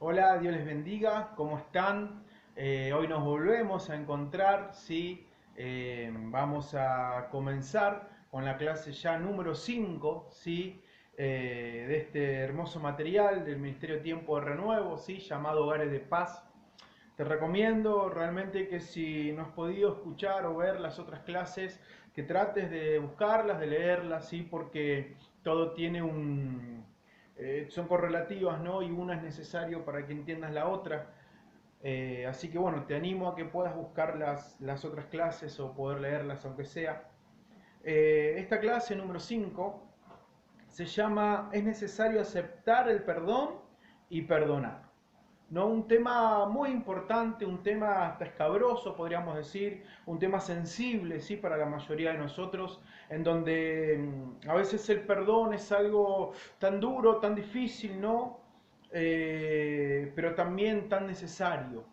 Hola, Dios les bendiga, ¿cómo están? Hoy nos volvemos a encontrar, ¿sí? Vamos a comenzar con la clase ya número 5, ¿sí? De este hermoso material del Ministerio Tiempo de Renuevo, ¿sí? Llamado Hogares de Paz. Te recomiendo realmente que si no has podido escuchar o ver las otras clases, que trates de buscarlas, de leerlas, ¿sí? Porque todo tiene son correlativas, ¿no? Y una es necesario para que entiendas la otra. Así que bueno, te animo a que puedas buscar las otras clases o poder leerlas aunque sea. Esta clase número 5 se llama ¿Es necesario aceptar el perdón y perdonar? ¿No? Un tema muy importante, un tema hasta escabroso, podríamos decir, un tema sensible, ¿sí? Para la mayoría de nosotros, en donde a veces el perdón es algo tan duro, tan difícil, ¿no? Pero también tan necesario.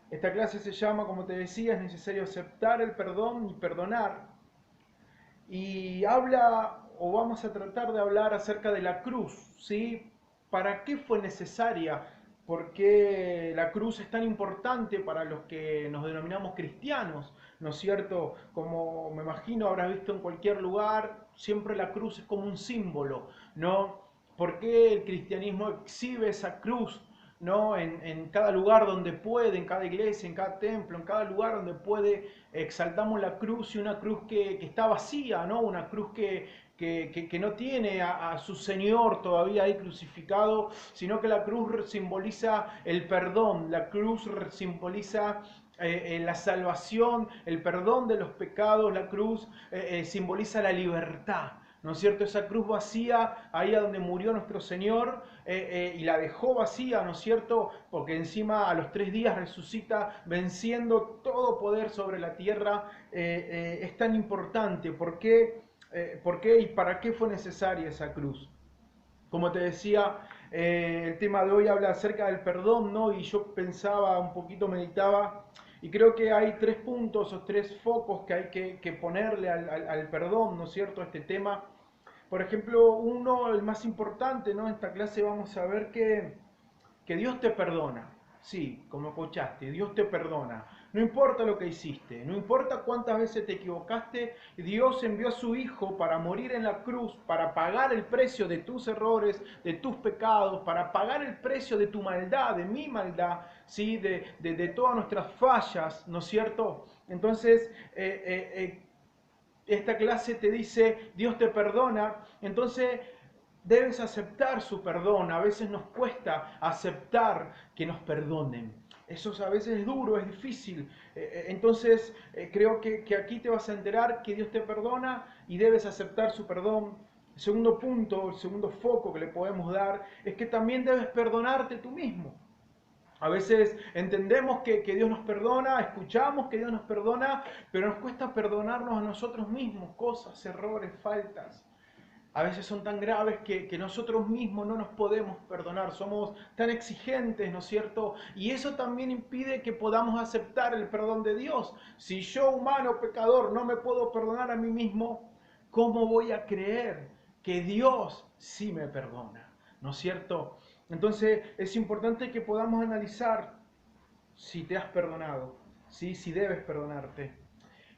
Esta clase se llama, como te decía, es necesario aceptar el perdón y perdonar. Y habla, o vamos a tratar de hablar acerca de la cruz, ¿sí? ¿Para qué fue necesaria? ¿Por qué la cruz es tan importante para los que nos denominamos cristianos? ¿No es cierto? Como me imagino habrás visto en cualquier lugar, siempre la cruz es como un símbolo, ¿no? ¿Por qué el cristianismo exhibe esa cruz? ¿No? En cada lugar donde puede, en cada iglesia, en cada templo, en cada lugar donde puede, exaltamos la cruz y una cruz que está vacía, ¿no? Una cruz que no tiene a su Señor todavía ahí crucificado, sino que la cruz simboliza el perdón, la cruz simboliza la salvación, el perdón de los pecados, la cruz simboliza la libertad. ¿No es cierto? Esa cruz vacía, ahí a donde murió nuestro Señor, y la dejó vacía, ¿no es cierto? Porque encima a los 3 días resucita venciendo todo poder sobre la tierra. Es tan importante. ¿Por qué y para qué fue necesaria esa cruz? Como te decía, el tema de hoy habla acerca del perdón, ¿no? Y yo pensaba un poquito, meditaba, y creo que hay 3 puntos o 3 focos que hay que ponerle al perdón, ¿no es cierto? A este tema. Por ejemplo, uno, el más importante, ¿no? En esta clase vamos a ver que Dios te perdona. Sí, como escuchaste, Dios te perdona. No importa lo que hiciste, no importa cuántas veces te equivocaste, Dios envió a su Hijo para morir en la cruz, para pagar el precio de tus errores, de tus pecados, para pagar el precio de tu maldad, de mi maldad, ¿sí? De todas nuestras fallas, ¿no es cierto? Entonces, esta clase te dice, Dios te perdona, entonces debes aceptar su perdón. A veces nos cuesta aceptar que nos perdonen. Eso a veces es duro, es difícil. Entonces creo que aquí te vas a enterar que Dios te perdona y debes aceptar su perdón. El segundo punto, el segundo foco que le podemos dar es que también debes perdonarte tú mismo. A veces entendemos que Dios nos perdona, escuchamos que Dios nos perdona, pero nos cuesta perdonarnos a nosotros mismos, cosas, errores, faltas. A veces son tan graves que nosotros mismos no nos podemos perdonar, somos tan exigentes, ¿no es cierto? Y eso también impide que podamos aceptar el perdón de Dios. Si yo, humano, pecador, no me puedo perdonar a mí mismo, ¿cómo voy a creer que Dios sí me perdona? ¿No es cierto? Entonces es importante que podamos analizar si te has perdonado, ¿sí? Si debes perdonarte.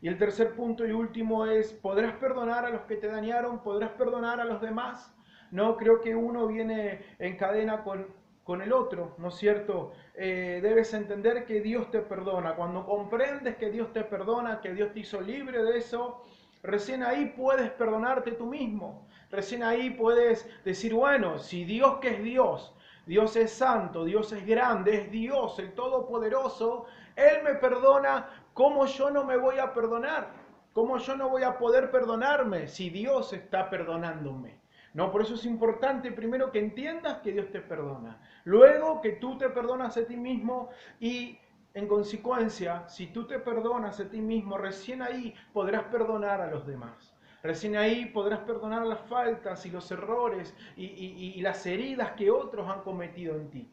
Y el tercer punto y último es, ¿podrás perdonar a los que te dañaron? ¿Podrás perdonar a los demás? No, creo que uno viene en cadena con el otro, ¿no es cierto? Debes entender que Dios te perdona. Cuando comprendes que Dios te perdona, que Dios te hizo libre de eso, recién ahí puedes perdonarte tú mismo. Recién ahí puedes decir, bueno, si Dios que es Dios, Dios es santo, Dios es grande, es Dios, el Todopoderoso, Él me perdona, ¿cómo yo no me voy a perdonar? ¿Cómo yo no voy a poder perdonarme si Dios está perdonándome? No, por eso es importante primero que entiendas que Dios te perdona. Luego que tú te perdonas a ti mismo y en consecuencia, si tú te perdonas a ti mismo, recién ahí podrás perdonar a los demás. Recién ahí podrás perdonar las faltas y los errores y las heridas que otros han cometido en ti.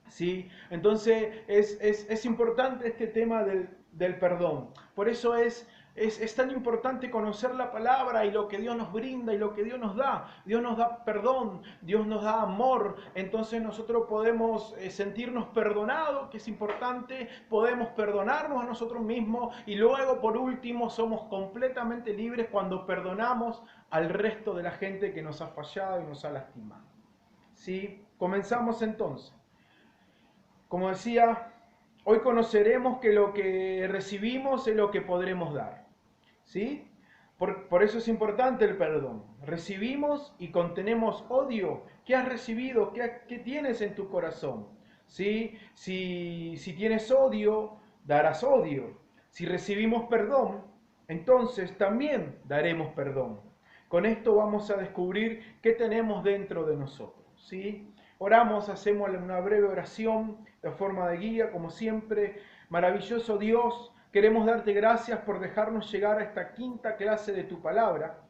¿Sí? Entonces es importante este tema del perdón. Por eso es Es tan importante conocer la palabra y lo que Dios nos brinda y lo que Dios nos da. Dios nos da perdón, Dios nos da amor. Entonces nosotros podemos sentirnos perdonados, que es importante. Podemos perdonarnos a nosotros mismos. Y luego, por último, somos completamente libres cuando perdonamos al resto de la gente que nos ha fallado y nos ha lastimado. ¿Sí? Comenzamos entonces. Como decía, hoy conoceremos que lo que recibimos es lo que podremos dar. ¿Sí? Por eso es importante el perdón. Recibimos y contenemos odio. ¿Qué has recibido? ¿Qué tienes en tu corazón? ¿Sí? Si tienes odio, darás odio. Si recibimos perdón, entonces también daremos perdón. Con esto vamos a descubrir qué tenemos dentro de nosotros. ¿Sí? Oramos, hacemos una breve oración de forma de guía, como siempre. Maravilloso Dios, queremos darte gracias por dejarnos llegar a esta quinta clase de tu palabra.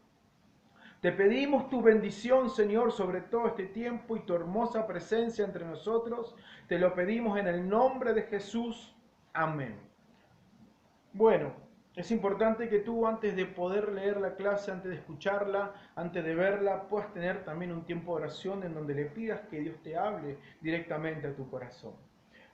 Te pedimos tu bendición, Señor, sobre todo este tiempo y tu hermosa presencia entre nosotros. Te lo pedimos en el nombre de Jesús. Amén. Bueno, es importante que tú, antes de poder leer la clase, antes de escucharla, antes de verla, puedas tener también un tiempo de oración en donde le pidas que Dios te hable directamente a tu corazón.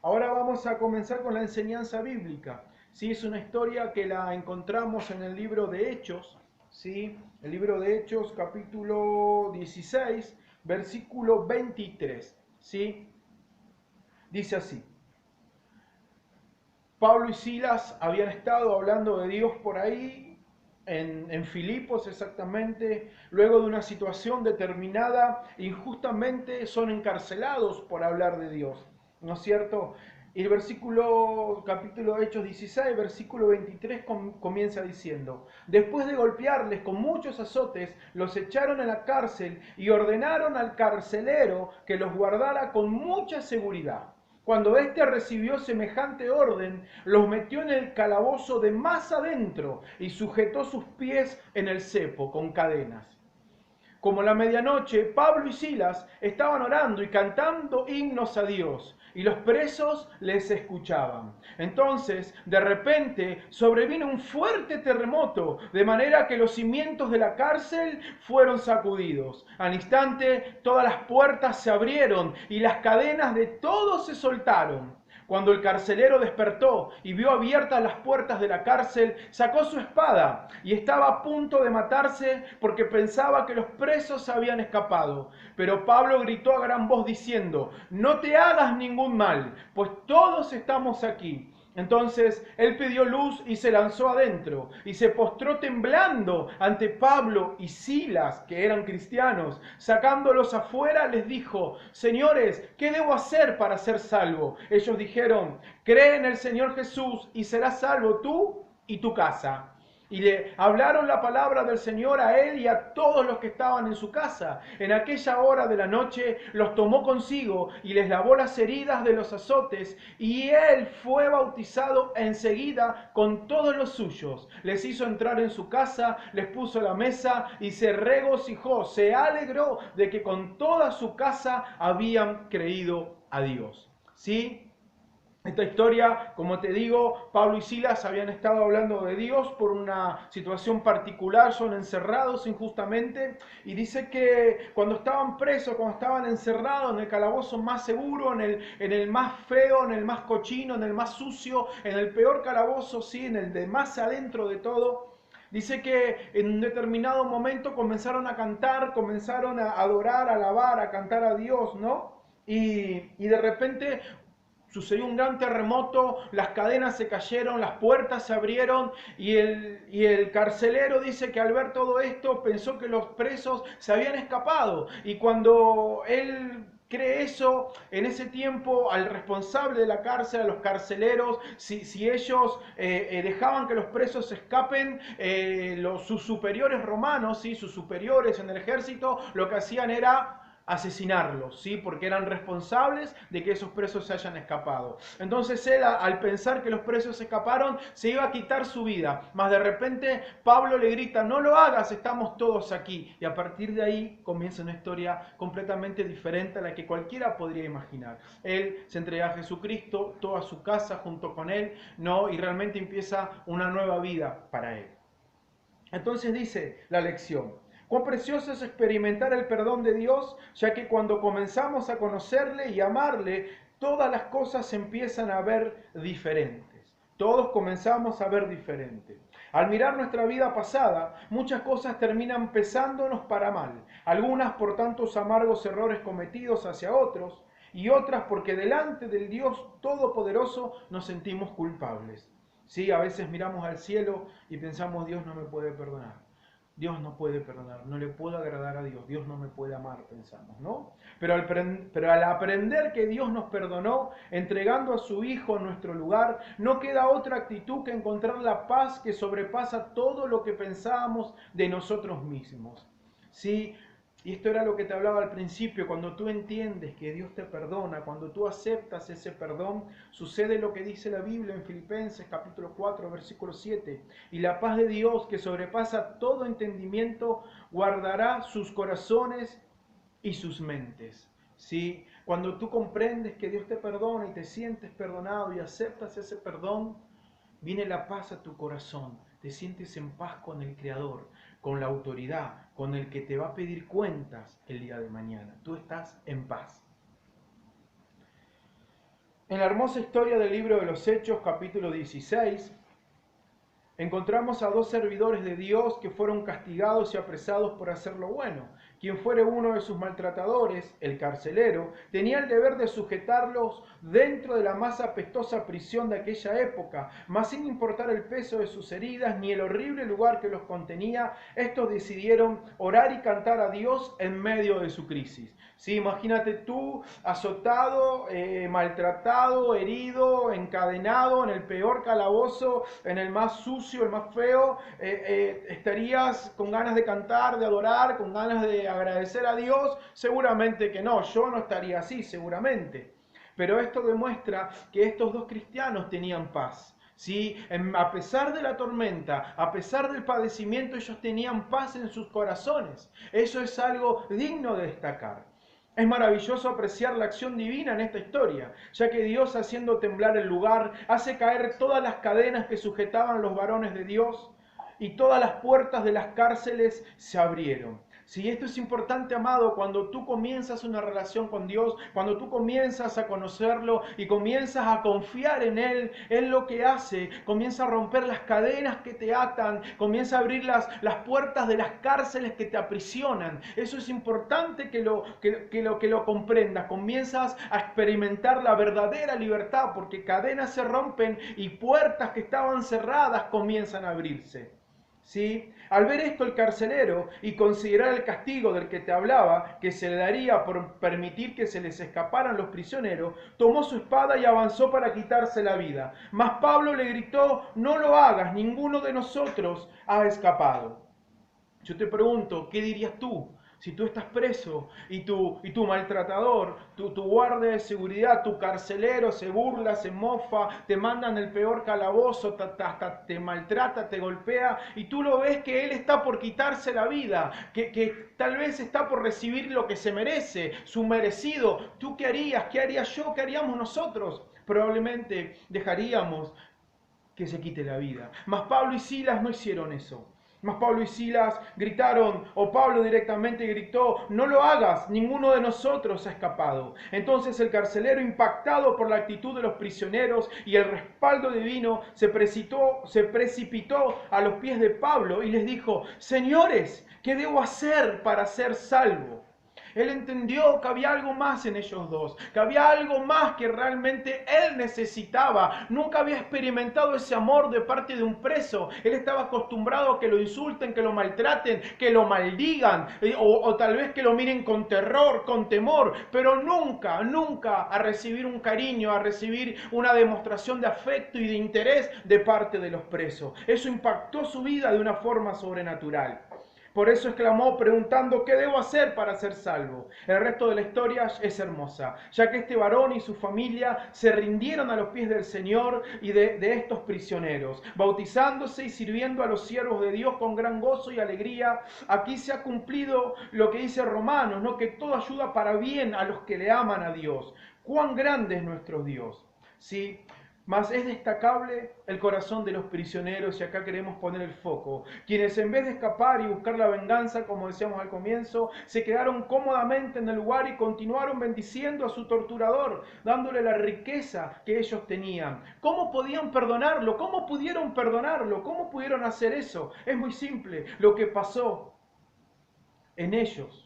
Ahora vamos a comenzar con la enseñanza bíblica. ¿Sí? Es una historia que la encontramos en el libro de Hechos, ¿sí? El libro de Hechos, capítulo 16, versículo 23. ¿Sí? Dice así: Pablo y Silas habían estado hablando de Dios por ahí, en Filipos exactamente. Luego de una situación determinada, injustamente son encarcelados por hablar de Dios, ¿no es cierto? Y el capítulo Hechos 16, versículo 23 comienza diciendo: después de golpearles con muchos azotes, los echaron en la cárcel y ordenaron al carcelero que los guardara con mucha seguridad. Cuando éste recibió semejante orden, los metió en el calabozo de más adentro y sujetó sus pies en el cepo con cadenas. Como la medianoche, Pablo y Silas estaban orando y cantando himnos a Dios, y los presos les escuchaban. Entonces, de repente, sobrevino un fuerte terremoto, de manera que los cimientos de la cárcel fueron sacudidos. Al instante, todas las puertas se abrieron y las cadenas de todos se soltaron. Cuando el carcelero despertó y vio abiertas las puertas de la cárcel, sacó su espada y estaba a punto de matarse porque pensaba que los presos habían escapado. Pero Pablo gritó a gran voz diciendo: no te hagas ningún mal, pues todos estamos aquí. Entonces él pidió luz y se lanzó adentro y se postró temblando ante Pablo y Silas, que eran cristianos. Sacándolos afuera les dijo: señores, ¿qué debo hacer para ser salvo? Ellos dijeron: cree en el Señor Jesús y serás salvo tú y tu casa. Y le hablaron la palabra del Señor a él y a todos los que estaban en su casa. En aquella hora de la noche los tomó consigo y les lavó las heridas de los azotes, y él fue bautizado enseguida con todos los suyos. Les hizo entrar en su casa, les puso la mesa y se regocijó, se alegró de que con toda su casa habían creído a Dios. ¿Sí? Esta historia, como te digo, Pablo y Silas habían estado hablando de Dios por una situación particular, son encerrados injustamente, y dice que cuando estaban presos, cuando estaban encerrados en el calabozo más seguro, en el más feo, en el más cochino, en el más sucio, en el peor calabozo, sí, en el de más adentro de todo, dice que en un determinado momento comenzaron a cantar, comenzaron a adorar, a alabar, a cantar a Dios, ¿no? Y de repente sucedió un gran terremoto, las cadenas se cayeron, las puertas se abrieron y el carcelero dice que al ver todo esto pensó que los presos se habían escapado. Y cuando él cree eso, en ese tiempo al responsable de la cárcel, a los carceleros, si ellos dejaban que los presos se escapen, sus superiores romanos, ¿sí? Sus superiores en el ejército, lo que hacían era asesinarlos, ¿sí? Porque eran responsables de que esos presos se hayan escapado. Entonces él, al pensar que los presos se escaparon, se iba a quitar su vida. Mas de repente Pablo le grita: no lo hagas, estamos todos aquí. Y a partir de ahí comienza una historia completamente diferente a la que cualquiera podría imaginar. Él se entrega a Jesucristo, toda su casa junto con él, ¿no? Y realmente empieza una nueva vida para él. Entonces dice la lección: cuán precioso es experimentar el perdón de Dios, ya que cuando comenzamos a conocerle y amarle, todas las cosas se empiezan a ver diferentes. Todos comenzamos a ver diferente. Al mirar nuestra vida pasada, muchas cosas terminan pesándonos para mal. Algunas por tantos amargos errores cometidos hacia otros, y otras porque delante del Dios Todopoderoso nos sentimos culpables. Sí, a veces miramos al cielo y pensamos: Dios no me puede perdonar. Dios no puede perdonar, no le puedo agradar a Dios, Dios no me puede amar, pensamos, ¿no? Pero al aprender que Dios nos perdonó, entregando a su Hijo en nuestro lugar, no queda otra actitud que encontrar la paz que sobrepasa todo lo que pensábamos de nosotros mismos. ¿Sí? Y esto era lo que te hablaba al principio: cuando tú entiendes que Dios te perdona, cuando tú aceptas ese perdón, sucede lo que dice la Biblia en Filipenses capítulo 4, versículo 7. Y la paz de Dios, que sobrepasa todo entendimiento, guardará sus corazones y sus mentes. ¿Sí? Cuando tú comprendes que Dios te perdona y te sientes perdonado y aceptas ese perdón, viene la paz a tu corazón, te sientes en paz con el Creador, con la autoridad, con el que te va a pedir cuentas el día de mañana. Tú estás en paz. En la hermosa historia del libro de los Hechos, capítulo 16, encontramos a dos servidores de Dios que fueron castigados y apresados por hacer lo bueno. Quien fuere uno de sus maltratadores, el carcelero, tenía el deber de sujetarlos dentro de la más apestosa prisión de aquella época, mas sin importar el peso de sus heridas ni el horrible lugar que los contenía, estos decidieron orar y cantar a Dios en medio de su crisis. Sí, imagínate tú azotado, maltratado, herido, encadenado en el peor calabozo, en el más sucio, el más feo. ¿Estarías con ganas de cantar, de adorar, con ganas de agradecer a Dios? Seguramente que no, yo no estaría así, seguramente. Pero esto demuestra que estos dos cristianos tenían paz. ¿Sí? A pesar de la tormenta, a pesar del padecimiento, ellos tenían paz en sus corazones. Eso es algo digno de destacar. Es maravilloso apreciar la acción divina en esta historia, ya que Dios, haciendo temblar el lugar, hace caer todas las cadenas que sujetaban a los varones de Dios y todas las puertas de las cárceles se abrieron. Si esto es importante, amado, cuando tú comienzas una relación con Dios, cuando tú comienzas a conocerlo y comienzas a confiar en Él lo que hace, comienza a romper las cadenas que te atan, comienza a abrir las puertas de las cárceles que te aprisionan. Eso es importante que lo comprendas. Comienzas a experimentar la verdadera libertad, porque cadenas se rompen y puertas que estaban cerradas comienzan a abrirse. ¿Sí? Al ver esto, el carcelero, y considerar el castigo del que te hablaba, que se le daría por permitir que se les escaparan los prisioneros, tomó su espada y avanzó para quitarse la vida. Mas Pablo le gritó: no lo hagas, ninguno de nosotros ha escapado. Yo te pregunto, ¿qué dirías tú? Si tú estás preso y tu maltratador, tu guardia de seguridad, tu carcelero se burla, se mofa, te mandan el peor calabozo, hasta te maltrata, te golpea, y tú lo ves que él está por quitarse la vida, que tal vez está por recibir lo que se merece, su merecido. ¿Tú qué harías? ¿Qué haría yo? ¿Qué haríamos nosotros? Probablemente dejaríamos que se quite la vida. Mas Pablo y Silas no hicieron eso. Mas Pablo y Silas gritaron, o Pablo directamente gritó: no lo hagas, ninguno de nosotros ha escapado. Entonces el carcelero, impactado por la actitud de los prisioneros y el respaldo divino, se precipitó a los pies de Pablo y les dijo: señores, ¿qué debo hacer para ser salvo? Él entendió que había algo más en ellos dos, que había algo más que realmente él necesitaba. Nunca había experimentado ese amor de parte de un preso. Él estaba acostumbrado a que lo insulten, que lo maltraten, que lo maldigan, o tal vez que lo miren con terror, con temor, pero nunca, nunca a recibir un cariño, a recibir una demostración de afecto y de interés de parte de los presos. Eso impactó su vida de una forma sobrenatural. Por eso exclamó preguntando: ¿qué debo hacer para ser salvo? El resto de la historia es hermosa, ya que este varón y su familia se rindieron a los pies del Señor y de estos prisioneros, bautizándose y sirviendo a los siervos de Dios con gran gozo y alegría. Aquí se ha cumplido lo que dice Romanos, ¿no? Que todo ayuda para bien a los que le aman a Dios. ¡Cuán grande es nuestro Dios! ¿Sí? Mas es destacable el corazón de los prisioneros, y acá queremos poner el foco, quienes en vez de escapar y buscar la venganza, como decíamos al comienzo, se quedaron cómodamente en el lugar y continuaron bendiciendo a su torturador, dándole la riqueza que ellos tenían. ¿Cómo podían perdonarlo? ¿Cómo pudieron perdonarlo? ¿Cómo pudieron hacer eso? Es muy simple lo que pasó en ellos.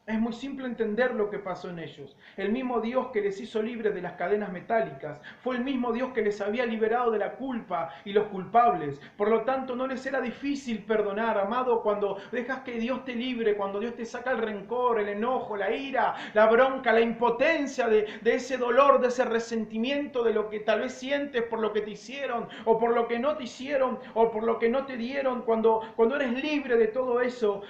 Es muy simple entender lo que pasó en ellos. El mismo Dios que les hizo libres de las cadenas metálicas fue el mismo Dios que les había liberado de la culpa y los culpables. Por lo tanto, no les era difícil perdonar, amado, cuando dejas que Dios te libre, cuando Dios te saca el rencor, el enojo, la ira, la bronca, la impotencia de ese dolor, de ese resentimiento, de lo que tal vez sientes por lo que te hicieron, o por lo que no te hicieron, o por lo que no te dieron. Cuando eres libre de todo eso,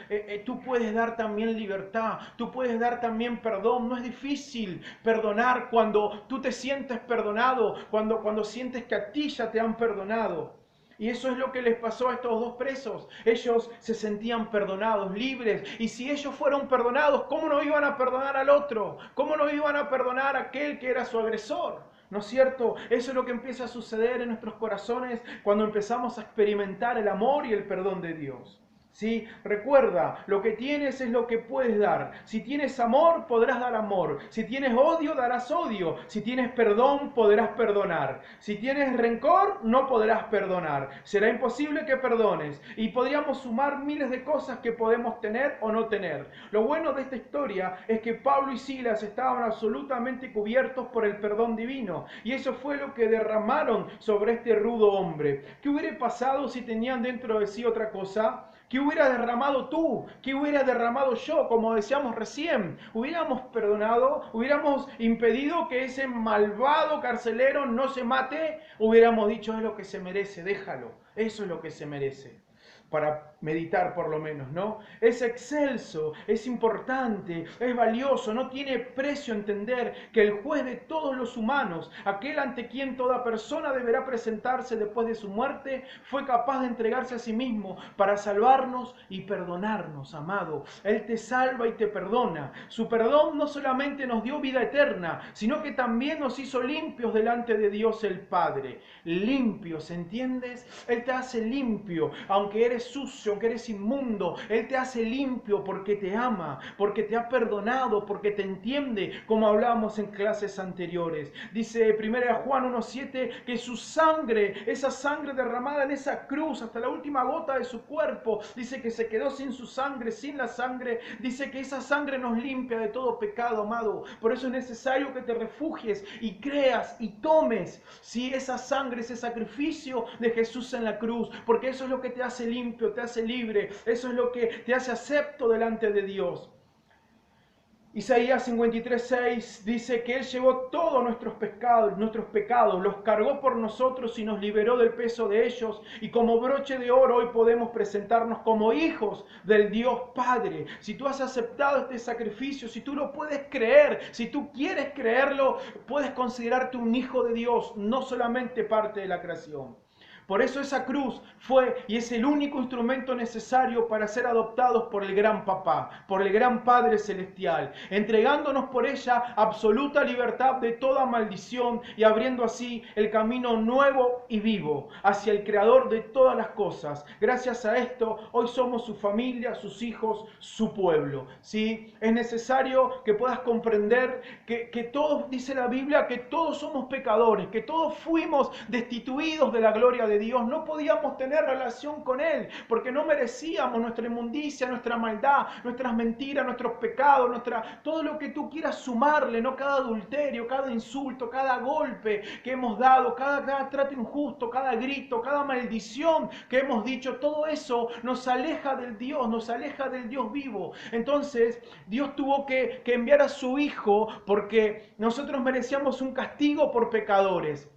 tú puedes dar también libertad. Tú puedes dar también perdón. No es difícil perdonar cuando tú te sientes perdonado, cuando sientes que a ti ya te han perdonado. Y eso es lo que les pasó a estos dos presos. Ellos se sentían perdonados, libres. Y si ellos fueron perdonados, ¿cómo no iban a perdonar al otro? ¿Cómo no iban a perdonar a aquel que era su agresor? ¿No es cierto? Eso es lo que empieza a suceder en nuestros corazones cuando empezamos a experimentar el amor y el perdón de Dios. ¿Sí? Recuerda, lo que tienes es lo que puedes dar. Si tienes amor, podrás dar amor. Si tienes odio, darás odio. Si tienes perdón, podrás perdonar. Si tienes rencor, no podrás perdonar. Será imposible que perdones. Y podríamos sumar miles de cosas que podemos tener o no tener. Lo bueno de esta historia es que Pablo y Silas estaban absolutamente cubiertos por el perdón divino. Y eso fue lo que derramaron sobre este rudo hombre. ¿Qué hubiera pasado si tenían dentro de sí otra cosa? ¿Qué hubiera derramado tú? ¿Qué hubiera derramado yo? Como decíamos recién, hubiéramos perdonado, hubiéramos impedido que ese malvado carcelero no se mate, hubiéramos dicho es lo que se merece, déjalo, eso es lo que se merece. Para meditar por lo menos, ¿no? Es excelso, es importante, es valioso, no tiene precio entender que el juez de todos los humanos, aquel ante quien toda persona deberá presentarse después de su muerte, fue capaz de entregarse a sí mismo para salvarnos y perdonarnos, amado. Él te salva y te perdona. Su perdón no solamente nos dio vida eterna, sino que también nos hizo limpios delante de Dios el Padre. Limpios, ¿entiendes? Él te hace limpio, aunque eres sucio, aunque eres inmundo, Él te hace limpio porque te ama, porque te ha perdonado, porque te entiende, como hablábamos en clases anteriores. Dice 1 Juan 1:7 que su sangre, esa sangre derramada en esa cruz hasta la última gota de su cuerpo, dice que se quedó sin su sangre, sin la sangre, dice que esa sangre nos limpia de todo pecado, amado. Por eso es necesario que te refugies y creas y tomes, si esa sangre, ese sacrificio de Jesús en la cruz, porque eso es lo que te hace limpio, te hace libre, eso es lo que te hace acepto delante de Dios. Isaías 53:6 dice que Él llevó todos nuestros pecados, los cargó por nosotros y nos liberó del peso de ellos. Y como broche de oro hoy podemos presentarnos como hijos del Dios Padre. Si tú has aceptado este sacrificio, si tú lo puedes creer, si tú quieres creerlo, puedes considerarte un hijo de Dios, no solamente parte de la creación. Por eso esa cruz fue y es el único instrumento necesario para ser adoptados por el gran Papá, por el gran Padre Celestial, entregándonos por ella absoluta libertad de toda maldición y abriendo así el camino nuevo y vivo hacia el Creador de todas las cosas. Gracias a esto, hoy somos su familia, sus hijos, su pueblo. ¿Sí? Es necesario que puedas comprender que todos, dice la Biblia, que todos somos pecadores, que todos fuimos destituidos de la gloria de Dios, no podíamos tener relación con Él, porque no merecíamos nuestra inmundicia, nuestra maldad, nuestras mentiras, nuestros pecados, todo lo que tú quieras sumarle, ¿no? Cada adulterio, cada insulto, cada golpe que hemos dado, cada trato injusto, cada grito, cada maldición que hemos dicho, todo eso nos aleja del Dios, nos aleja del Dios vivo. Entonces, Dios tuvo que enviar a su Hijo porque nosotros merecíamos un castigo por pecadores.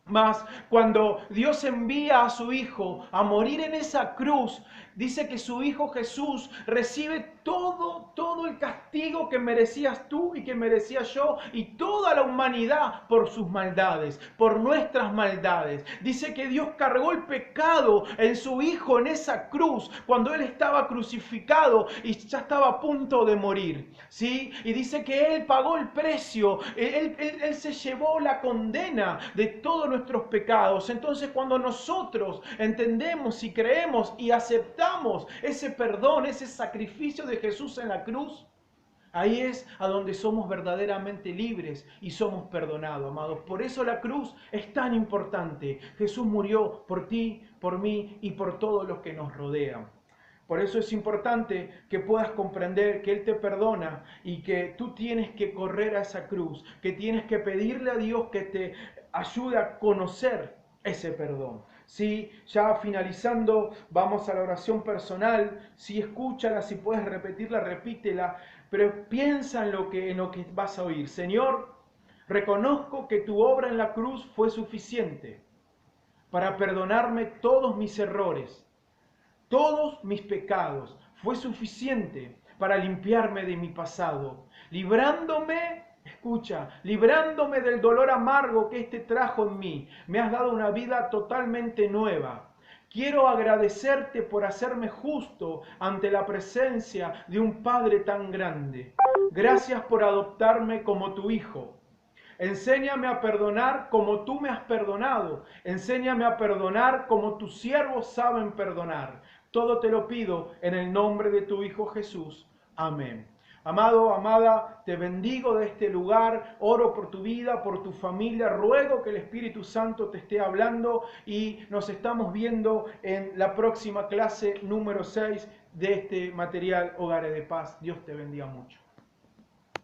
Mas cuando Dios envía a su Hijo a morir en esa cruz, dice que su Hijo Jesús recibe todo el castigo que merecías tú y que merecía yo y toda la humanidad por sus maldades, por nuestras maldades. Dice que Dios cargó el pecado en su Hijo en esa cruz cuando Él estaba crucificado y ya estaba a punto de morir, ¿sí? Y dice que Él pagó el precio, Él se llevó la condena de todos nuestros pecados. Entonces, cuando nosotros entendemos y creemos y aceptamos ese perdón, ese sacrificio de Jesús en la cruz, ahí es a donde somos verdaderamente libres y somos perdonados, amados. Por eso la cruz es tan importante. Jesús murió por ti, por mí y por todos los que nos rodean. Por eso es importante que puedas comprender que Él te perdona y que tú tienes que correr a esa cruz, que tienes que pedirle a Dios que te ayude a conocer ese perdón. Sí, ya finalizando, vamos a la oración personal. Si escúchala, si puedes repetirla, repítela, pero piensa en lo que vas a oír. Señor, reconozco que tu obra en la cruz fue suficiente para perdonarme todos mis errores, todos mis pecados. Fue suficiente para limpiarme de mi pasado, librándome, escucha, librándome del dolor amargo que este trajo en mí. Me has dado una vida totalmente nueva. Quiero agradecerte por hacerme justo ante la presencia de un Padre tan grande. Gracias por adoptarme como tu hijo. Enséñame a perdonar como tú me has perdonado. Enséñame a perdonar como tus siervos saben perdonar. Todo te lo pido en el nombre de tu Hijo Jesús. Amén. Amado, amada, te bendigo de este lugar, oro por tu vida, por tu familia, ruego que el Espíritu Santo te esté hablando y nos estamos viendo en la próxima clase número 6 de este material Hogares de Paz. Dios te bendiga mucho.